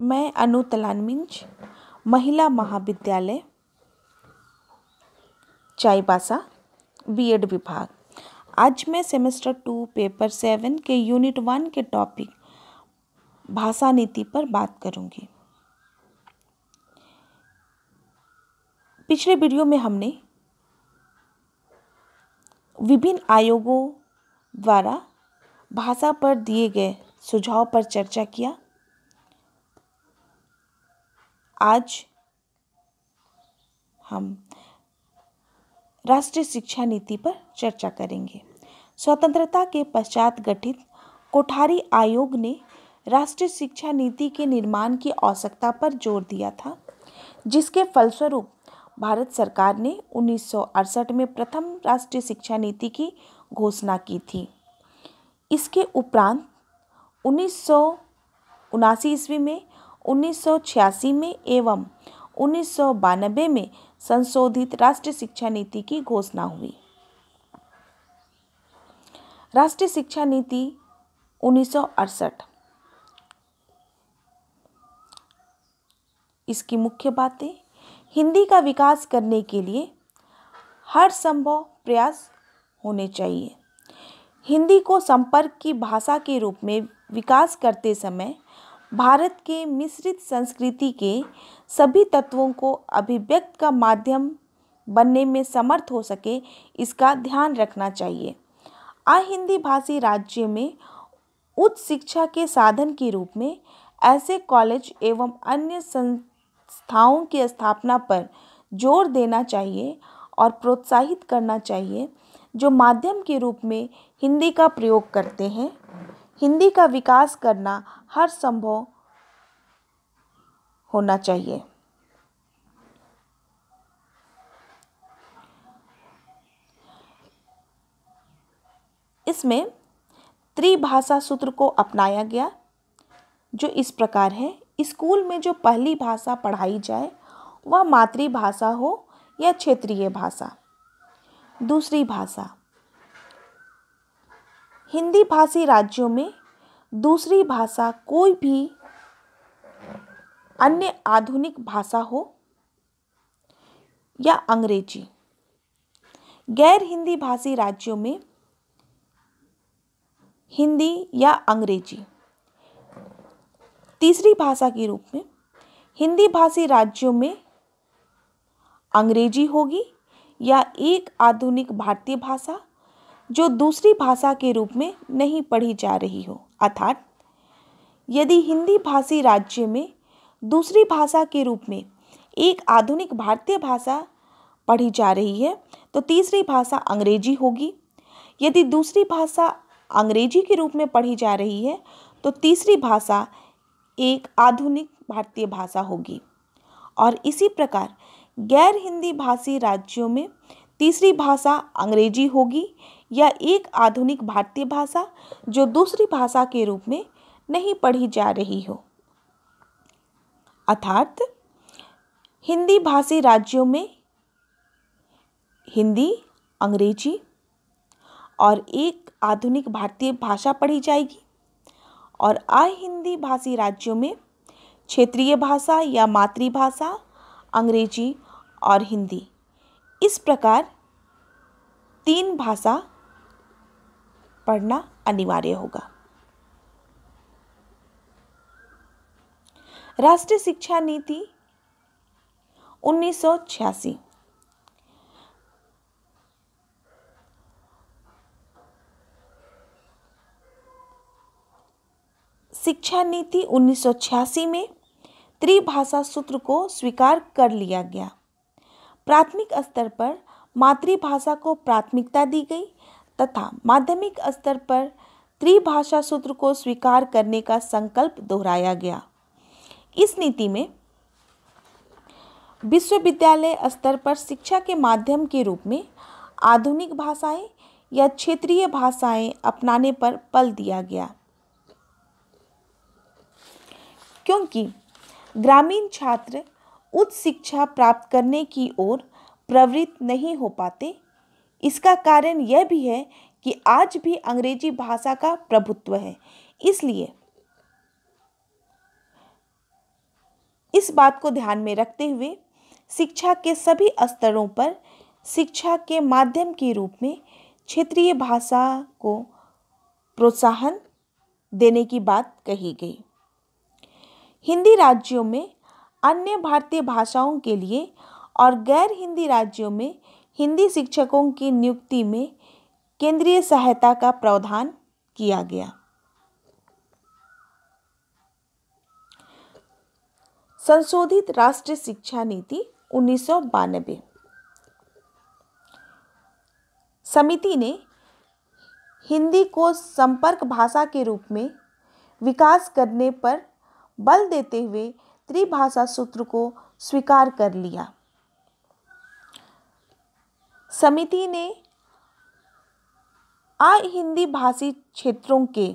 मैं अनु तलानमिंज, महिला महाविद्यालय चाईबासा, बीएड विभाग। आज मैं सेमेस्टर 2 पेपर 7 के यूनिट 1 के टॉपिक भाषा नीति पर बात करूंगी। पिछले वीडियो में हमने विभिन्न आयोगों द्वारा भाषा पर दिए गए सुझाव पर चर्चा किया। आज हम राष्ट्रीय शिक्षा नीति पर चर्चा करेंगे। स्वतंत्रता के पश्चात गठित कोठारी आयोग ने राष्ट्रीय शिक्षा नीति के निर्माण की आवश्यकता पर जोर दिया था, जिसके फलस्वरूप भारत सरकार ने 1968 में प्रथम राष्ट्रीय शिक्षा नीति की घोषणा की थी। इसके उपरांत 1979 ईस्वी में, 1986 में एवं 1992 में संशोधित राष्ट्रीय शिक्षा नीति की घोषणा हुई। राष्ट्रीय शिक्षा नीति 1968। इसकी मुख्य बातें: हिंदी का विकास करने के लिए हर संभव प्रयास होने चाहिए। हिंदी को संपर्क की भाषा के रूप में विकास करते समय भारत के मिश्रित संस्कृति के सभी तत्वों को अभिव्यक्त का माध्यम बनने में समर्थ हो सके, इसका ध्यान रखना चाहिए। अहिंदी भाषी राज्य में उच्च शिक्षा के साधन के रूप में ऐसे कॉलेज एवं अन्य संस्थाओं की स्थापना पर जोर देना चाहिए और प्रोत्साहित करना चाहिए, जो माध्यम के रूप में हिंदी का प्रयोग करते हैं। हिंदी का विकास करना हर संभव होना चाहिए। इसमें त्रिभाषा सूत्र को अपनाया गया, जो इस प्रकार है: स्कूल में जो पहली भाषा पढ़ाई जाए वह मातृभाषा हो या क्षेत्रीय भाषा। दूसरी भाषा: हिंदी भाषी राज्यों में दूसरी भाषा कोई भी अन्य आधुनिक भाषा हो या अंग्रेजी। गैर हिंदी भाषी राज्यों में हिंदी या अंग्रेजी। तीसरी भाषा के रूप में हिंदी भाषी राज्यों में अंग्रेजी होगी या एक आधुनिक भारतीय भाषा जो दूसरी भाषा के रूप में नहीं पढ़ी जा रही हो। अर्थात यदि हिंदी भाषी राज्य में दूसरी भाषा के रूप में एक आधुनिक भारतीय भाषा पढ़ी जा रही है तो तीसरी भाषा अंग्रेजी होगी। यदि दूसरी भाषा अंग्रेजी के रूप में पढ़ी जा रही है तो तीसरी भाषा एक आधुनिक भारतीय भाषा होगी। और इसी प्रकार गैर हिंदी भाषी राज्यों में तीसरी भाषा अंग्रेजी होगी या एक आधुनिक भारतीय भाषा जो दूसरी भाषा के रूप में नहीं पढ़ी जा रही हो। अर्थात हिंदी भाषी राज्यों में हिंदी, अंग्रेजी और एक आधुनिक भारतीय भाषा पढ़ी जाएगी, और अहिंदी भाषी राज्यों में क्षेत्रीय भाषा या मातृभाषा, अंग्रेजी और हिंदी। इस प्रकार 3 भाषा पढ़ना अनिवार्य होगा। राष्ट्रीय शिक्षा नीति 1986। शिक्षा नीति 1986 में त्रिभाषा सूत्र को स्वीकार कर लिया गया। प्राथमिक स्तर पर मातृभाषा को प्राथमिकता दी गई तथा माध्यमिक स्तर पर त्रिभाषा सूत्र को स्वीकार करने का संकल्प दोहराया गया। इस नीति में विश्वविद्यालय स्तर पर शिक्षा के माध्यम के रूप में आधुनिक भाषाएं या क्षेत्रीय भाषाएं अपनाने पर बल दिया गया, क्योंकि ग्रामीण छात्र उच्च शिक्षा प्राप्त करने की ओर प्रवृत्त नहीं हो पाते। इसका कारण यह भी है कि आज भी अंग्रेजी भाषा का प्रभुत्व है। इसलिए इस बात को ध्यान में रखते हुए शिक्षा के सभी स्तरों पर शिक्षा के माध्यम के रूप में क्षेत्रीय भाषा को प्रोत्साहन देने की बात कही गई। हिंदी राज्यों में अन्य भारतीय भाषाओं के लिए और गैर हिंदी राज्यों में हिंदी शिक्षकों की नियुक्ति में केंद्रीय सहायता का प्रावधान किया गया। संशोधित राष्ट्रीय शिक्षा नीति 1992। समिति ने हिंदी को संपर्क भाषा के रूप में विकास करने पर बल देते हुए त्रिभाषा सूत्र को स्वीकार कर लिया। समिति ने अहिंदी भाषी क्षेत्रों के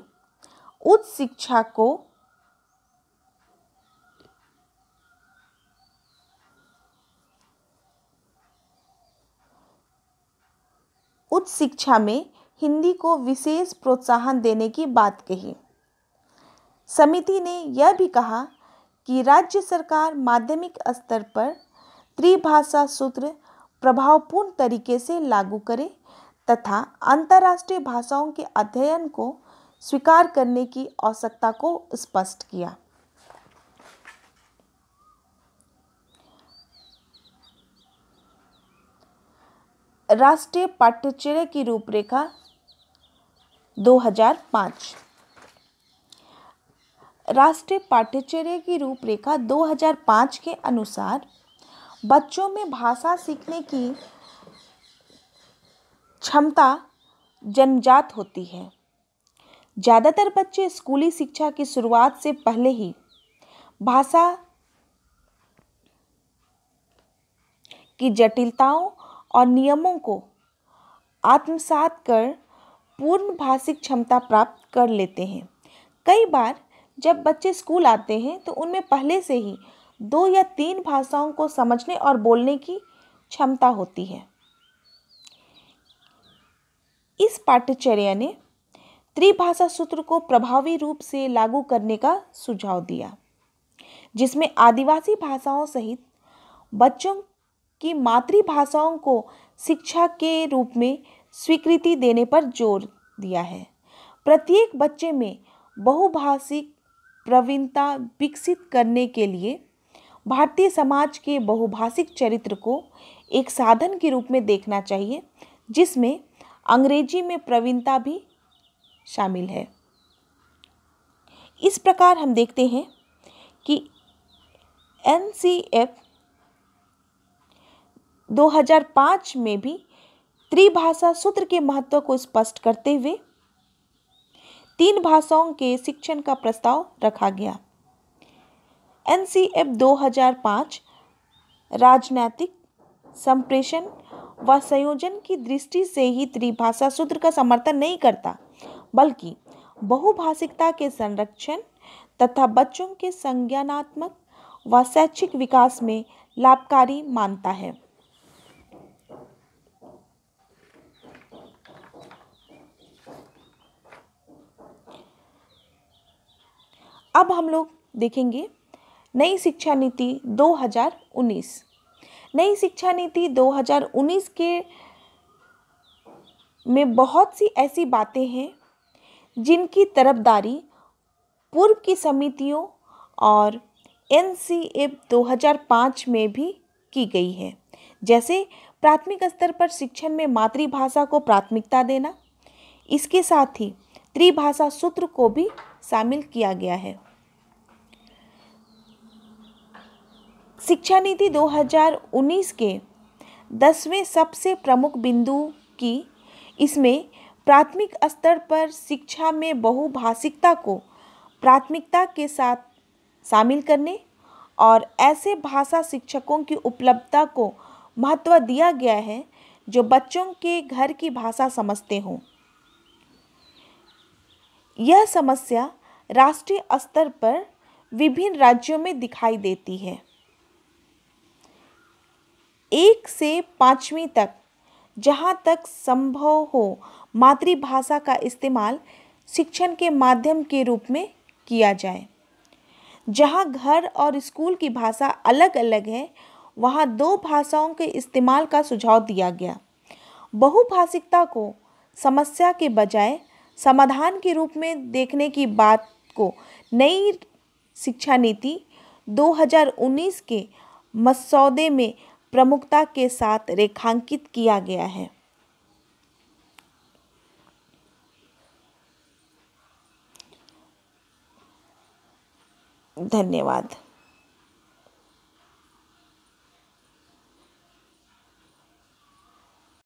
उच्च शिक्षा में हिंदी को विशेष प्रोत्साहन देने की बात कही। समिति ने यह भी कहा कि राज्य सरकार माध्यमिक स्तर पर त्रिभाषा सूत्र प्रभावपूर्ण तरीके से लागू करे तथा अंतर्राष्ट्रीय भाषाओं के अध्ययन को स्वीकार करने की आवश्यकता को स्पष्ट किया। राष्ट्रीय पाठ्यचर्या की रूपरेखा 2005। राष्ट्रीय पाठ्यचर्या की रूपरेखा 2005 के अनुसार बच्चों में भाषा सीखने की क्षमता जन्मजात होती है। ज़्यादातर बच्चे स्कूली शिक्षा की शुरुआत से पहले ही भाषा की जटिलताओं और नियमों को आत्मसात कर पूर्ण भाषिक क्षमता प्राप्त कर लेते हैं। कई बार जब बच्चे स्कूल आते हैं तो उनमें पहले से ही 2 या 3 भाषाओं को समझने और बोलने की क्षमता होती है। इस पाठ्यचर्या ने त्रिभाषा सूत्र को प्रभावी रूप से लागू करने का सुझाव दिया, जिसमें आदिवासी भाषाओं सहित बच्चों की मातृभाषाओं को शिक्षा के रूप में स्वीकृति देने पर जोर दिया है। प्रत्येक बच्चे में बहुभाषिक प्रवीणता विकसित करने के लिए भारतीय समाज के बहुभाषिक चरित्र को एक साधन के रूप में देखना चाहिए, जिसमें अंग्रेजी में प्रवीणता भी शामिल है। इस प्रकार हम देखते हैं कि NCF 2005 में भी त्रिभाषा सूत्र के महत्व को स्पष्ट करते हुए 3 भाषाओं के शिक्षण का प्रस्ताव रखा गया। NCF 2005 राजनीतिक संप्रेषण व संयोजन की दृष्टि से ही त्रिभाषा सूत्र का समर्थन नहीं करता, बल्कि बहुभाषिकता के संरक्षण तथा बच्चों के संज्ञानात्मक व शैक्षिक विकास में लाभकारी मानता है। अब हम लोग देखेंगे नई शिक्षा नीति 2019। नई शिक्षा नीति 2019 में बहुत सी ऐसी बातें हैं जिनकी तरफदारी पूर्व की समितियों और NCF 2005 में भी की गई है, जैसे प्राथमिक स्तर पर शिक्षण में मातृभाषा को प्राथमिकता देना। इसके साथ ही त्रिभाषा सूत्र को भी शामिल किया गया है। शिक्षा नीति 2019 के 10वें सबसे प्रमुख बिंदु की इसमें प्राथमिक स्तर पर शिक्षा में बहुभाषिकता को प्राथमिकता के साथ शामिल करने और ऐसे भाषा शिक्षकों की उपलब्धता को महत्व दिया गया है जो बच्चों के घर की भाषा समझते हों। यह समस्या राष्ट्रीय स्तर पर विभिन्न राज्यों में दिखाई देती है। 1 से 5वीं तक जहाँ तक संभव हो मातृभाषा का इस्तेमाल शिक्षण के माध्यम के रूप में किया जाए। जहाँ घर और स्कूल की भाषा अलग अलग है, वहाँ दो भाषाओं के इस्तेमाल का सुझाव दिया गया। बहुभाषिकता को समस्या के बजाय समाधान के रूप में देखने की बात को नई शिक्षा नीति 2019 के मसौदे में प्रमुखता के साथ रेखांकित किया गया है। धन्यवाद।